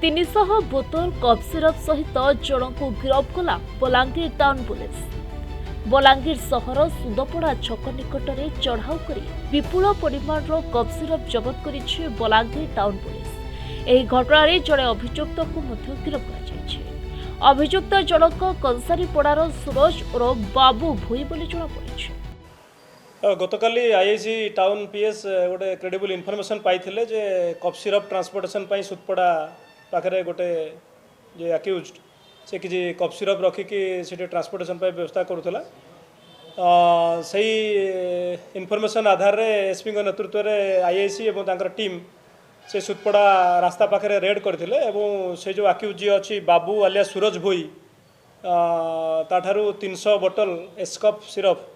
300 बोतल cough syrup सहित जन को गिरफ्त कला बलांगीर टाउन पुलिस। बलांगीर सहर सुदपड़ा छक निकट में चढ़ाऊ कर विपुल परिमाण कफ सिरप जबत कर बलांगीर टाउन पुलिस। यह घटना जड़े अभियुक्त को गिरफ्त कर अभियुक्त जनक कंसारीपड़ार सूरज और बाबू भूई बोली जमापड़ी। गतकाली आईआईसी टाउन पीएस गोटे क्रेडिबल इनफर्मेशन पाइथिले जे कफ सिरप ट्रांसपोर्टेशन पाई सुदपड़ा पाखरे गोटे जे अक्यूज्ड से किसी कफ सिरप रखिकी से ट्रांसपोर्टेशन पाई व्यवस्था करुला। सही इनफर्मेशन आधार रे एसपी नेतृत्व में आईआईसी एवं तांकर टीम से सुदपड़ा रास्ता पाखरे रेड करथिले एवं से जो अक्यूज जी अच्छी बाबू आलिया सूरज भोई ताठारू 300 बोतल एसकफ सिरप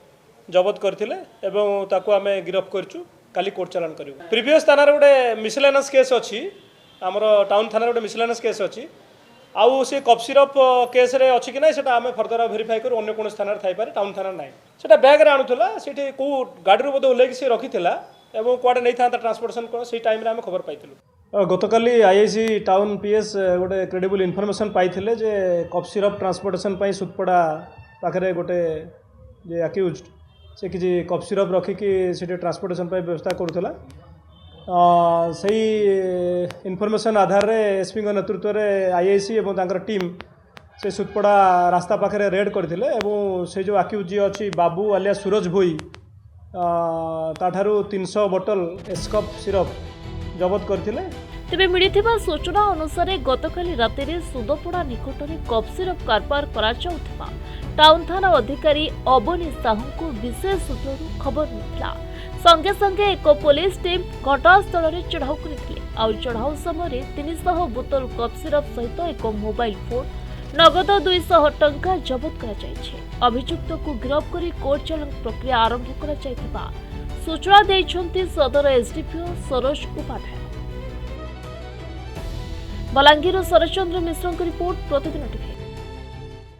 जबत करथिले एवं ताको आमे गिरफ्त करचु। काली कोर्ट चालान करू। प्रीवियस थाना गोटे मिसलेनियस केस अच्छी आमर टाउन थाना गोटे मिसलेनियस केस अच्छी आउ से कफ सिरप केस रे अच्छी कि ना सेटा आमे फर्दर वेरीफाई करू। अन्य कोन थाना थाई पारे टाउन थाना नाही सेटा बैग रे आनुथला सेठी को गाड़ी रो बोधे ओलेक से रखिथिला एवं कुआडे नै था ट्रांसपोर्टेशन को से टाइम रे आमे खबर पाइथिलु। गतकाली आईआईसी टाउन पीएस गोटे क्रेडिबल इनफर्मेशन पाइथिले जे कफ सिरप ट्रांसपोर्टेशन पाई सुदपड़ा पाखरे गोटे जे अक्यूज्ड से किसी कफ सिरप रखिकी से ट्रांसपोर्टेशन पाई व्यवस्था करुला। सही इनफर्मेशन आधार रे एसपी नेतृत्व में आईआईसी एवं तांकर टीम से सुदपड़ा रास्ता पाखरे रेड करथिले एवं से जो अक्यूज जी अच्छी बाबू आलिया सूरज भोई ताठारू 300 बोतल एसकफ सिरप जबत करथिले। तेबे मिलिथिबा सूचना अनुसार गतकाली राति में सुदपड़ा निकट में कफ सिरप कारबार करा जाउथिबा टाउन थाना अधिकारी अबनी साहू को विशेष सूत्र खबर मिला। संगे संगे एक पुलिस टीम घटनास्थल में चढ़ाऊ करथिले। आ चढ़ाऊ समय 300 बोतल कफ सिरप सहित एक मोबाइल फोन नगद 200 टंका जबत करा जायछि। अभियुक्त को गिरफ्त कर कोर्ट चालान प्रक्रिया आरंभ करा जायथिबा सूचना दैछन्ति सदर एसडीपीओ सरोज उपाध्याय। बलांगीर शरचंद्र मिश्र रिपोर्ट प्रतिदिन टीवी।